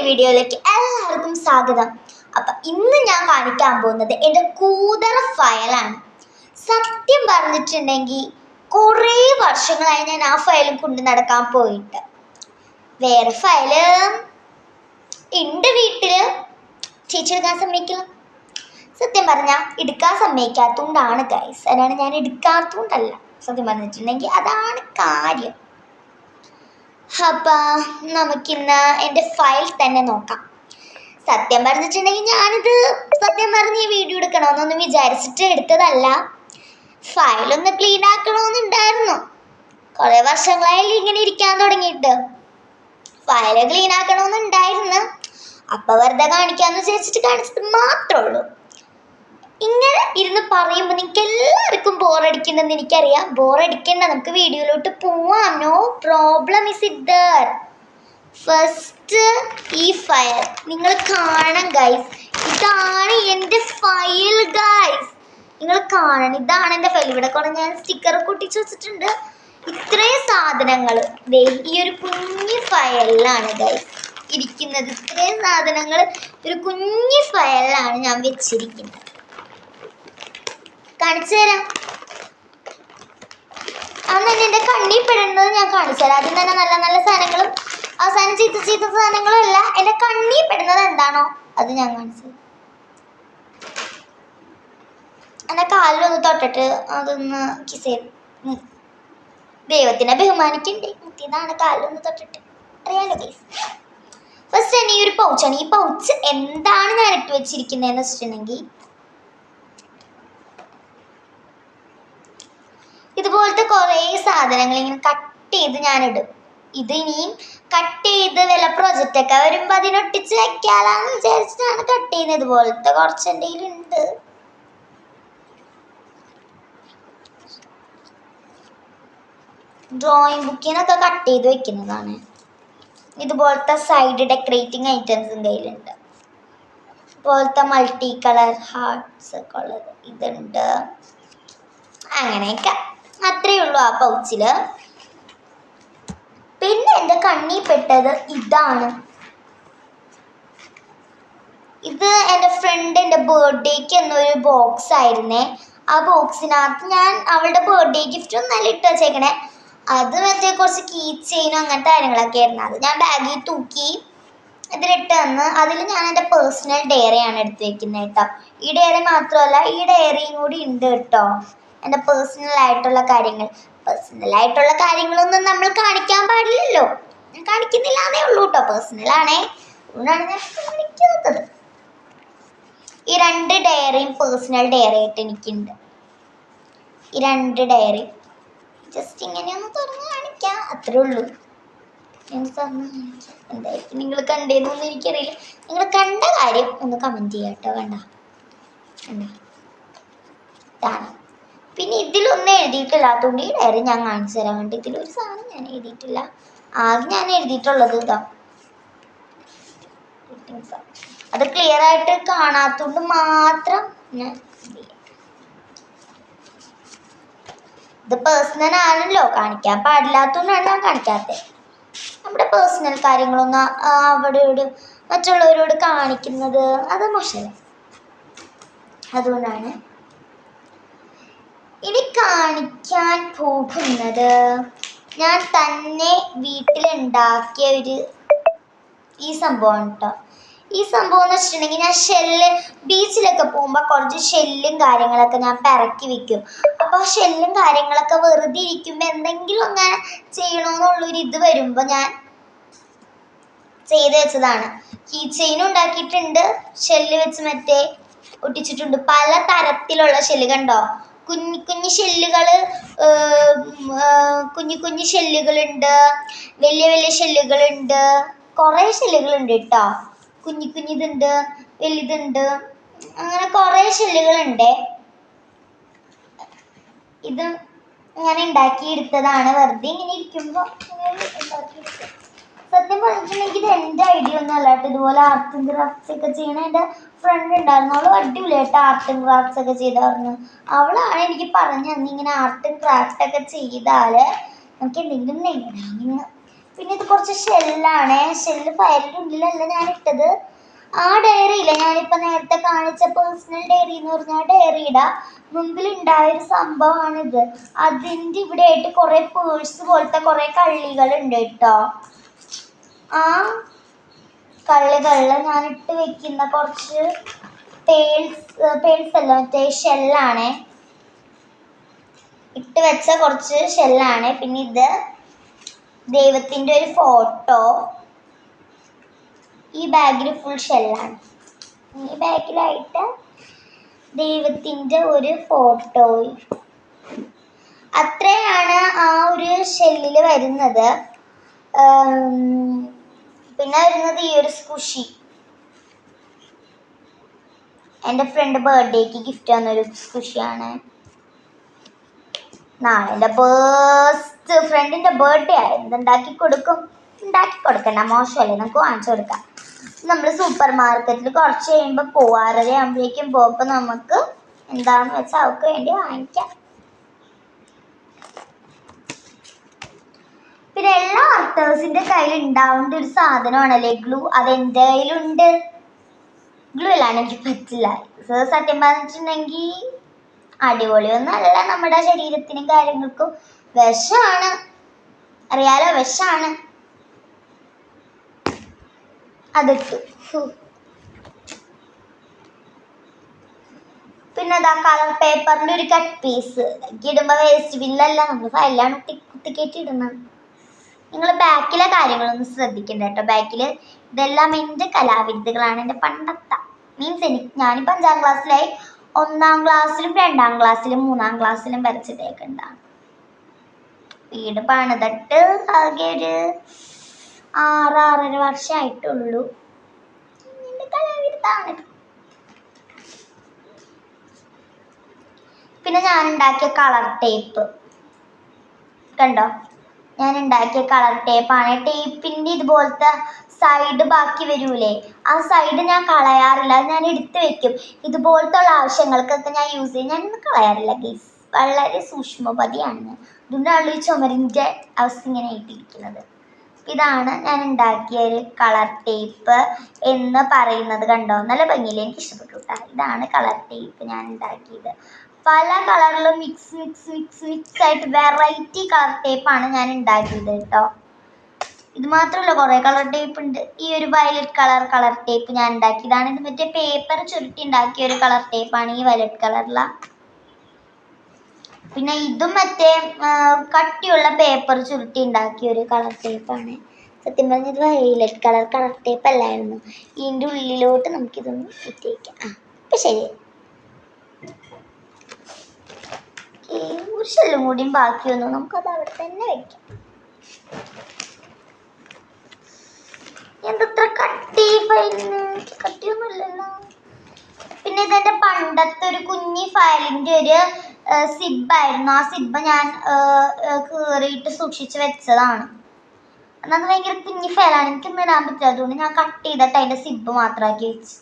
വീഡിയോയിലേക്ക് എല്ലാവർക്കും സ്വാഗതം. അപ്പം ഇന്ന് ഞാൻ കാണിക്കാൻ പോകുന്നത് എൻ്റെ കൂതറ ഫയലാണ്. സത്യം പറഞ്ഞിട്ടുണ്ടെങ്കിൽ കുറേ വർഷങ്ങളായി ഞാൻ ആ ഫയലും കൊണ്ട് നടക്കാൻ പോയിട്ട്. വേറെ ഫയല് ഉണ്ട് വീട്ടിൽ, ചേച്ചി എടുക്കാൻ സമ്മതിക്കില്ല. സത്യം പറഞ്ഞാൽ എടുക്കാൻ സമ്മതിക്കാത്തതുകൊണ്ടാണ് ഗൈസ്, അതാണ് ഞാൻ എടുക്കാത്തതുകൊണ്ടല്ല. സത്യം പറഞ്ഞിട്ടുണ്ടെങ്കിൽ അതാണ് കാര്യം. അപ്പം നമുക്കിന്ന് എൻ്റെ ഫയൽ തന്നെ നോക്കാം. സത്യം പറഞ്ഞിട്ടുണ്ടെങ്കിൽ ഞാനിത് സത്യം പറഞ്ഞ് ഈ വീഡിയോ എടുക്കണമെന്നൊന്നും വിചാരിച്ചിട്ട് എടുത്തതല്ല. ഫയലൊന്ന് ക്ലീൻ ആക്കണമെന്നുണ്ടായിരുന്നു. കുറേ വർഷങ്ങളായി ഇങ്ങനെ ഇരിക്കാൻ തുടങ്ങിയിട്ട്. ഫയല് ക്ലീൻ ആക്കണമെന്നുണ്ടായിരുന്നു. അപ്പം വെറുതെ കാണിക്കാമെന്ന് വിചാരിച്ചിട്ട് കാണിച്ചത് മാത്രമേ ഉള്ളൂ. ഇങ്ങനെ ഇരുന്ന് പറയുമ്പോൾ നിങ്ങൾക്ക് എല്ലാവർക്കും ബോറടിക്കുന്നെന്ന് എനിക്കറിയാം. ബോറടിക്കണ്ട, നമുക്ക് വീഡിയോയിലോട്ട് പോവാം. No problem is it there. First ഈ ഫയൽ നിങ്ങൾ കാണണം ഗൈസ്. ഇതാണ് എൻ്റെ ഫയൽ ഗൈസ്, നിങ്ങൾ കാണണം. ഇതാണ് എൻ്റെ ഫയൽ. ഇവിടെ കുറേ ഞാൻ സ്റ്റിക്കറൊക്കെ ഒട്ടിച്ച് വെച്ചിട്ടുണ്ട്. ഇത്രയും സാധനങ്ങൾ ഈ ഒരു കുഞ്ഞു ഫയലിലാണ് ഗൈസ് ഇരിക്കുന്നത്. ഇത്രയും സാധനങ്ങൾ ഒരു കുഞ്ഞു ഫയലിലാണ് ഞാൻ വെച്ചിരിക്കുന്നത്. കാണിച്ചു തരാം. അന്ന് എൻ്റെ കണ്ണിൽ പെടുന്നത് ഞാൻ കാണിച്ചു തരാം. ആദ്യം തന്നെ നല്ല നല്ല സാധനങ്ങളും അവസാനം ചീത്ത സാധനങ്ങളും അല്ല, എൻ്റെ കണ്ണിൽ പെടുന്നത് എന്താണോ അത് ഞാൻ കാണിച്ചു തരാം. എൻ്റെ കാലിലൊന്ന് തൊട്ടിട്ട് അതൊന്ന് കിസ് ചെയ്ത് ദൈവത്തിനെ ബഹുമാനിക്കണ്ടേ. ഇതാണ് കാലിലൊന്ന് തൊട്ടിട്ട്, അറിയാലോ ഗൈസ്. ഫസ്റ്റ് തന്നെ ഈ ഒരു പൗച്ചാണ്. ഈ പൗച്ച് എന്താണ് ഞാൻ ഇട്ട് വെച്ചിരിക്കുന്നതെന്ന് വെച്ചിട്ടുണ്ടെങ്കിൽ, ഇതുപോലത്തെ കുറേ സാധനങ്ങൾ ഇങ്ങനെ കട്ട് ചെയ്ത് ഞാനിടും. ഇത് ഇനിയും കട്ട് ചെയ്ത് വല്ല പ്രൊജക്റ്റൊക്കെ വരുമ്പോൾ അതിനൊട്ടിച്ച് വെക്കാലാന്ന് വിചാരിച്ചിട്ടാണ് കട്ട് ചെയ്യുന്നത്. ഇതുപോലത്തെ കുറച്ച് എൻ്റെ കയ്യിലുണ്ട്. ഡ്രോയിങ് ബുക്കിനൊക്കെ കട്ട് ചെയ്ത് വെക്കുന്നതാണ്. ഇതുപോലത്തെ സൈഡ് ഡെക്കറേറ്റിംഗ് ഐറ്റംസ് എൻ്റെ കയ്യിലുണ്ട്. ഇതുപോലത്തെ മൾട്ടി കളർ ഹാർട്ട്സ് ഒക്കെ ഉള്ളത് ഇതുണ്ട്. അങ്ങനെയൊക്കെ അത്രയേ ഉള്ളൂ ആ പൗച്ചിൽ. പിന്നെ എൻ്റെ കണ്ണിൽ പെട്ടത് ഇതാണ്. ഇത് എൻ്റെ ഫ്രണ്ടിൻ്റെ ബർത്ത്ഡേക്ക് എന്നൊരു ബോക്സ് ആയിരുന്നേ. ആ ബോക്സിനകത്ത് ഞാൻ അവളുടെ ബർത്ത്ഡേ ഗിഫ്റ്റ് ഒന്നല്ല ഇട്ട് വെച്ചേക്കണേ. അത് മറ്റേ കുറച്ച് കീ ചെയിനും അങ്ങനത്തെ കാര്യങ്ങളൊക്കെ ആയിരുന്നു. അത് ഞാൻ ബാഗിൽ തൂക്കി ഇതിലിട്ട് തന്ന്. അതിൽ ഞാൻ എൻ്റെ പേഴ്സണൽ ഡയറിയാണ് എടുത്ത് വെക്കുന്നത് കേട്ടോ. ഈ ഡയറി മാത്രമല്ല, ഈ ഡയറിയും കൂടി ഉണ്ട് കേട്ടോ. എൻ്റെ പേഴ്സണലായിട്ടുള്ള കാര്യങ്ങളൊന്നും നമ്മൾ കാണിക്കാൻ പാടില്ലല്ലോ. ഞാൻ കാണിക്കുന്നില്ല എന്നേ ഉള്ളൂ കേട്ടോ. പേഴ്സണലാണേ, അതുകൊണ്ടാണ് ഞാൻ കാണിക്കാത്തത്. ഈ 2 ഡയറിയും പേഴ്സണൽ ഡയറി ആയിട്ട് എനിക്കുണ്ട്. ഈ 2 ഡയറി ജസ്റ്റ് ഇങ്ങനെ ഒന്ന് തുറന്ന് കാണിക്കാം, അത്രേ ഉള്ളൂ. ഞാൻ തുറന്ന് കാണിക്കാം. എന്തായിരിക്കും നിങ്ങൾ കണ്ടതെന്നൊന്നും എനിക്കറിയില്ല. നിങ്ങൾ കണ്ട കാര്യം ഒന്ന് കമൻറ്റ് ചെയ്യാം കേട്ടോ. കണ്ട ഇതാണ്. പിന്നെ ഇതിലൊന്നും എഴുതിയിട്ടില്ലാത്തതുകൊണ്ട് ഈ ഡയറി ഞാൻ കാണിച്ചു തരാൻ വേണ്ടി ഇതിലൊരു സാധനം ഞാൻ എഴുതിയിട്ടില്ല. ആദ്യം ഞാൻ എഴുതിയിട്ടുള്ളത് ഇതാ. അത് ക്ലിയർ ആയിട്ട് കാണാത്തതുകൊണ്ട് മാത്രം ഞാൻ ഇത് പേഴ്സണൽ ആണല്ലോ, കാണിക്കാൻ പാടില്ലാത്തതുകൊണ്ടാണ് ഞാൻ കാണിക്കാത്തത്. നമ്മുടെ പേഴ്സണൽ കാര്യങ്ങളൊന്നും അവിടെയോട് മറ്റുള്ളവരോട് കാണിക്കുന്നത് അത് മോശമല്ല, അതുകൊണ്ടാണ്. ഇനി കാണിക്കാൻ പോകുന്നത് ഞാൻ തന്നെ വീട്ടിലുണ്ടാക്കിയ ഈ സംഭവമാണ് കേട്ടോ. ഈ സംഭവം എന്ന് വെച്ചിട്ടുണ്ടെങ്കിൽ, ഞാൻ ബീച്ചിലൊക്കെ പോകുമ്പോൾ കുറച്ച് ഷെല്ലും കാര്യങ്ങളൊക്കെ ഞാൻ പിറക്കി വെക്കും. അപ്പോൾ ആ ഷെല്ലും കാര്യങ്ങളൊക്കെ വെറുതെ ഇരിക്കുമ്പോൾ എന്തെങ്കിലും അങ്ങനെ ചെയ്യണമെന്നുള്ളൊരു ഇത് വരുമ്പോൾ ഞാൻ ചെയ്ത് വെച്ചതാണ്. കീ ചെയിനും ഉണ്ടാക്കിയിട്ടുണ്ട്, ഷെല്ല് വെച്ച് മറ്റേ ഒട്ടിച്ചിട്ടുണ്ട്. പല തരത്തിലുള്ള ഷെല്ല് കണ്ടോ, കുഞ്ഞു ഷെല്ലുകൾ, കുഞ്ഞു ഷെല്ലുകളുണ്ട്, വലിയ ഷെല്ലുകളുണ്ട്, കുറേ ഷെല്ലുകളുണ്ട് കേട്ടോ. കുഞ്ഞിതുണ്ട്, വലുതുണ്ട്, അങ്ങനെ കുറേ ഷെല്ലുകളുണ്ട്. ഇത് ഞാൻ ഉണ്ടാക്കിയെടുത്തതാണ്. വെറുതെ ഇങ്ങനെ ഇരിക്കുമ്പോൾ ഉണ്ടാക്കിയെടുത്തത്. സത്യം പറഞ്ഞിട്ടുണ്ടെങ്കിൽ ഇത് എൻ്റെ ഐഡിയ ഒന്നും അല്ല കേട്ടോ. ഇതുപോലെ ആർട്ട് ആൻഡ് ക്രാഫ്റ്റ്സ് ഒക്കെ ചെയ്യണ എൻ്റെ ഫ്രണ്ട് ഉണ്ടായിരുന്നു. അവൾ അടിപൊളിയായിട്ട് ആർട്ട് ആൻഡ് ക്രാഫ്റ്റ്സ് ഒക്കെ ചെയ്തായിരുന്നു. അവളാണ് എനിക്ക് പറഞ്ഞു തന്നെ, ഇങ്ങനെ ആർട്ട് ആൻഡ് ക്രാഫ്റ്റ് ഒക്കെ ചെയ്താൽ നമുക്ക് എന്തെങ്കിലും നേടാമെന്ന്. പിന്നെ ഇത് കുറച്ച് ഷെല്ലാണ്. ഷെല്ല് ഫയലിൻ്റെ ഉള്ളിലല്ല ഞാൻ ഇട്ടത്. ആ ഡയറി ഇല്ല, ഞാനിപ്പോൾ നേരത്തെ കാണിച്ച പേഴ്സണൽ ഡയറി എന്ന് പറഞ്ഞ ആ ഡയറിയുടെ മുമ്പിലുണ്ടായൊരു സംഭവമാണിത്. അതിൻ്റെ ഇവിടെ ആയിട്ട് കുറേ പേഴ്സ് പോലത്തെ കുറേ കള്ളികളുണ്ട് കേട്ടോ. ആ കള്ളികളിൽ ഞാൻ ഇട്ട് വെക്കുന്ന കുറച്ച് പേഴ്സ് അല്ല, മറ്റേ ഷെല്ലാണ്. ഇട്ട് വെച്ച കുറച്ച് ഷെല്ലാണ്. പിന്നെ ഇത് ദൈവത്തിൻ്റെ ഒരു ഫോട്ടോ. ഈ ബാഗിൽ ഫുൾ ഷെല്ലാണ്. ഈ ബാഗിലായിട്ട് ദൈവത്തിൻ്റെ ഒരു ഫോട്ടോ. അത്രയാണ് ആ ഒരു ഷെല്ലിൽ വരുന്നത്. പിന്നെ വരുന്നത് ഈ ഒരു സ്കുഷി. എൻ്റെ ഫ്രണ്ട് ബർത്ത്ഡേക്ക് ഗിഫ്റ്റ് തന്നൊരു സ്കുഷിയാണ്. നാളെ എൻ്റെ ഫ്രണ്ടിൻ്റെ ബർത്ത്ഡേ ആയിരുന്നു. ഉണ്ടാക്കി കൊടുക്കണ്ട, മോശമല്ലേ, നമുക്ക് വാങ്ങിച്ചു കൊടുക്കാം. നമ്മൾ സൂപ്പർ മാർക്കറ്റിൽ കുറച്ച് കഴിയുമ്പോൾ പോകും. 6:30 ആകുമ്പോഴേക്കും പോകുമ്പോൾ നമുക്ക് എന്താണെന്ന് വെച്ചാൽ അവൾക്ക് വേണ്ടി വാങ്ങിക്കാം. പിന്നെ എല്ലാ ആർട്ടേഴ്സിൻ്റെ കയ്യിൽ ഉണ്ടാവേണ്ട ഒരു സാധനമാണല്ലേ ഗ്ലൂ. അതെൻ്റെ കയ്യിലുണ്ട്. ഗ്ലൂ ഇല്ലാണ്ട് എനിക്ക് പറ്റില്ല. സത്യം പറഞ്ഞിട്ടുണ്ടെങ്കിൽ അടിപൊളിയൊന്നും അല്ല, നമ്മുടെ ശരീരത്തിനും കാര്യങ്ങൾക്കും വിഷമാണ്, അറിയാലോ, വിഷമാണ്. അതിട്ടു. പിന്നെ അതാ കളർ പേപ്പറിൻ്റെ ഒരു കട്ട് പീസ്. ഇടുമ്പോൾ വേസ്റ്റ് ബില്ലല്ല, നമ്മൾ ഫയലാണ് കുത്തിക്കയറ്റി ഇടുന്നത്. നിങ്ങൾ ബാക്കിലെ കാര്യങ്ങളൊന്നും ശ്രദ്ധിക്കണ്ട കേട്ടോ. ബാക്കിൽ ഇതെല്ലാം എൻ്റെ കലാവിരുദ്ധകളാണ്. എൻ്റെ പണ്ടത്തെ മീൻസ് ഞാനിപ്പോൾ 5ാം ക്ലാസ്സിലായി. 1ാം ക്ലാസ്സിലും 2ാം ക്ലാസ്സിലും 3ാം ക്ലാസ്സിലും വരച്ചിട്ടേക്കുണ്ടാണ്. വീട് പണിതിട്ട് ആകെ ഒരു 6-6.5 വർഷമായിട്ടുള്ളൂ. എൻ്റെ കലാവിരുദ്ധാണിത്. പിന്നെ ഞാൻ ഉണ്ടാക്കിയ കളർ ടേപ്പ് കണ്ടോ, ഞാൻ ഉണ്ടാക്കിയ കളർ ടേപ്പാണ്. ടേപ്പിൻ്റെ ഇതുപോലത്തെ സൈഡ് ബാക്കി വരൂലേ, ആ സൈഡ് ഞാൻ കളയാറില്ല, അത് ഞാൻ എടുത്ത് വെക്കും. ഇതുപോലത്തെ ഉള്ള ആവശ്യങ്ങൾക്കൊക്കെ ഞാൻ യൂസ് ചെയ്യും. ഞാനൊന്നും കളയാറില്ല ഗൈസ്, വളരെ സൂക്ഷ്മപതിയാണ്. അതുകൊണ്ടാണ് ഈ ചുമരിൻ്റെ അവസ്ഥ ഇങ്ങനെ ആയിട്ടിരിക്കുന്നത്. ഇതാണ് ഞാൻ ഉണ്ടാക്കിയ ഒരു കളർ ടേപ്പ് എന്ന് പറയുന്നത്. കണ്ടോ, നല്ല ഭംഗിയിൽ എനിക്ക് ഇഷ്ടപ്പെട്ടു കേട്ടോ. ഇതാണ് കളർ ടേപ്പ് ഞാൻ ഉണ്ടാക്കിയത്. പല കളറിലും മിക്സ് ആയിട്ട് വെറൈറ്റി കളർ ടേപ്പാണ് ഞാൻ ഉണ്ടാക്കിയത് കേട്ടോ. ഇത് മാത്രമല്ല, കുറേ കളർ ടേപ്പ് ഉണ്ട്. ഈ ഒരു വയലറ്റ് കളർ ടേപ്പ് ഞാൻ ഉണ്ടാക്കിയതാണ്. ഇത് മറ്റേ പേപ്പർ ചുരുട്ടി ഉണ്ടാക്കിയ ഒരു കളർ ടേപ്പാണ് ഈ വയലറ്റ് കളറില. പിന്നെ ഇതും മറ്റേ കട്ടിയുള്ള പേപ്പർ ചുരുട്ടി ഉണ്ടാക്കിയ ഒരു കളർ ടേപ്പാണ്. സത്യം പറഞ്ഞത് വയലറ്റ് കളർ ടേപ്പ് അല്ലായിരുന്നു. ഇതിൻ്റെ ഉള്ളിലോട്ട് നമുക്കിതൊന്ന് ഇട്ടേക്കാം. ഇപ്പം ശരി. ഒരു ഷെല്ലും കൂടിയും ബാക്കി വന്നു, നമുക്കത് അവിടെ തന്നെ വെക്കാം. എന്തത്ര കട്ടി ഫയലിന്, കട്ടിയൊന്നുമില്ലല്ലോ. പിന്നെ ഇതെൻ്റെ പണ്ടത്തെ ഒരു കുഞ്ഞി ഫയലിൻ്റെ ഒരു സിബായിരുന്നു. ആ സിബ് ഞാൻ കീറിയിട്ട് സൂക്ഷിച്ച് വെച്ചതാണ്. എന്നാൽ ഭയങ്കര കുഞ്ഞി ഫയലാണ്, എനിക്കൊന്നും ഇടാൻ പറ്റില്ല. അതുകൊണ്ട് ഞാൻ കട്ട് ചെയ്തിട്ട് അതിൻ്റെ സിബ് മാത്രമാക്കി വെച്ച്.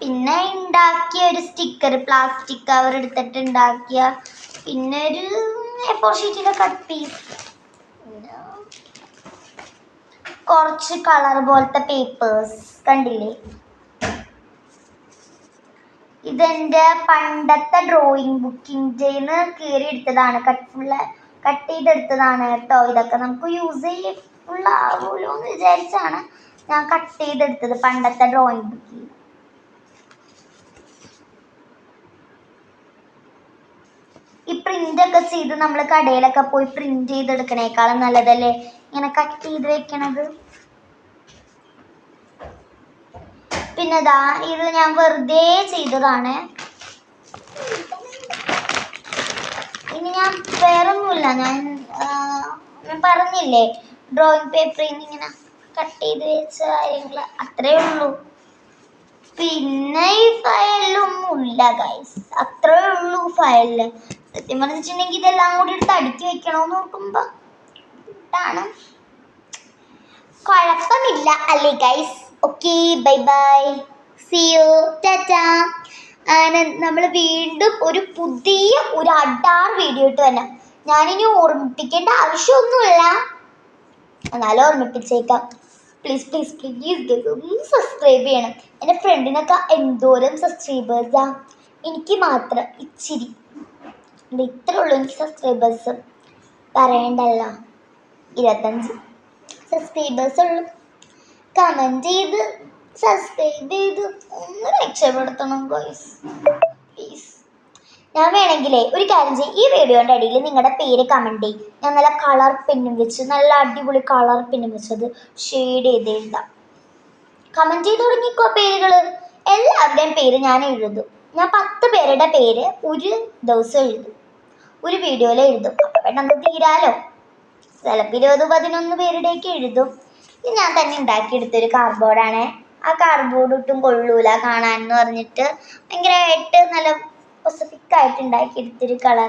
പിന്നെ ഉണ്ടാക്കിയ ഒരു സ്റ്റിക്കർ, പ്ലാസ്റ്റിക് കവർ എടുത്തിട്ട് ഉണ്ടാക്കിയ. പിന്നെ ഒരു A4 ഷീറ്റിൻ്റെ കട്ട് പീസ്, കുറച്ച് കളർ പോലത്തെ പേപ്പേഴ്സ് കണ്ടില്ലേ. ഇതെൻ്റെ പണ്ടത്തെ ഡ്രോയിങ് ബുക്കിൻ്റെ കീറി എടുത്തതാണ്, കട്ട് ചെയ്തെടുത്തതാണ് കേട്ടോ. ഇതൊക്കെ നമുക്ക് യൂസ് ഫുള്ളാവുമല്ലോ എന്ന് വിചാരിച്ചാണ് ഞാൻ കട്ട് ചെയ്തെടുത്തത് പണ്ടത്തെ ഡ്രോയിങ് ബുക്കിൽ. ഈ പ്രിൻ്റൊക്കെ ചെയ്ത് നമ്മൾ കടയിലൊക്കെ പോയി പ്രിൻ്റ് ചെയ്തെടുക്കണേക്കാളും നല്ലതല്ലേ ഇങ്ങനെ കട്ട് ചെയ്ത് വെക്കണത്. പിന്നെ ഇതാ ഇത് ഞാൻ വെറുതെ ചെയ്തതാണ്. ഇനി ഞാൻ വേറൊന്നുമില്ല, ഞാൻ പറഞ്ഞില്ലേ ഡ്രോയിങ് പേപ്പറിൽ നിന്ന് ഇങ്ങനെ കട്ട് ചെയ്ത് വെച്ച കാര്യങ്ങൾ, അത്രേ ഉള്ളൂ. പിന്നെ ഈ ഫയലൊന്നുമില്ല ഗൈസ്, അത്രേ ഉള്ളൂ ഫയലിൽ. സത്യം പറഞ്ഞിട്ടുണ്ടെങ്കിൽ ഇതെല്ലാം കൂടി എടുത്ത് അടുക്കി വെക്കണമെന്ന് നോക്കുമ്പോൾ ഇതാണ്. കുഴപ്പമില്ല അല്ലേ guys. Okay, bye bye, see you, tata. നമ്മൾ വീണ്ടും ഒരു പുതിയ അഡാർ വീഡിയോ ഇട്ട് വരാം. ഞാനിനി ഓർമ്മിപ്പിക്കേണ്ട ആവശ്യമൊന്നുമില്ല, എന്നാലും ഓർമ്മിപ്പിച്ചേക്കാം. പ്ലീസ് പ്ലീസ് പ്ലീസ് ഒന്ന് സബ്സ്ക്രൈബ് ചെയ്യണം. എൻ്റെ ഫ്രണ്ടിനൊക്കെ എന്തോരം സബ്സ്ക്രൈബേഴ്സാ, എനിക്ക് മാത്രം ഇച്ചിരി. ഇത്രേ ഉള്ളൂ എനിക്ക് സബ്സ്ക്രൈബേഴ്സ്, പറയണ്ടല്ലോ. 25 സബ്സ്ക്രൈബേഴ്സ് ഉള്ളു. കമൻറ്റ് ചെയ്ത് സബ്സ്ക്രൈബ് ചെയ്ത് ഒന്ന് രക്ഷപ്പെടുത്തണം ഗോയ്സ്, പ്ലീസ്. ഞാൻ വേണമെങ്കിലേ ഒരു കാര്യം ചെയ്യും, ഈ വീഡിയോൻ്റെ അടിയിൽ നിങ്ങളുടെ പേര് കമൻറ്റ് ചെയ്യും. ഞാൻ നല്ല കളർ പെന്നും വെച്ച്, നല്ല അടിപൊളി കളർ പെന്നും വെച്ചത് ഷെയ്ഡ് ചെയ്ത് എഴുതാം. കമൻറ്റ് ചെയ്ത് തുടങ്ങിക്കോ പേരുകൾ. എല്ലാവരുടെയും പേര് ഞാൻ എഴുതും. ഞാൻ 10 പേരുടെ പേര് ഒരു ദിവസം എഴുതും, ഒരു വീഡിയോയിൽ എഴുതും. അപ്പം പെട്ടെന്ന് തീരാലോ. ചിലപ്പോൾ 20-11 പേരുടെയൊക്കെ എഴുതും. ഇത് ഞാൻ തന്നെ ഉണ്ടാക്കിയെടുത്തൊരു കാർഡ്ബോർഡാണ്. ആ കാർഡ്ബോർഡ് ഒട്ടും കൊള്ളൂല കാണാൻ എന്ന് പറഞ്ഞിട്ട് ഭയങ്കരമായിട്ട് നല്ല സ്പെസിഫിക് ആയിട്ട് ഉണ്ടാക്കിയെടുത്തൊരു കളർ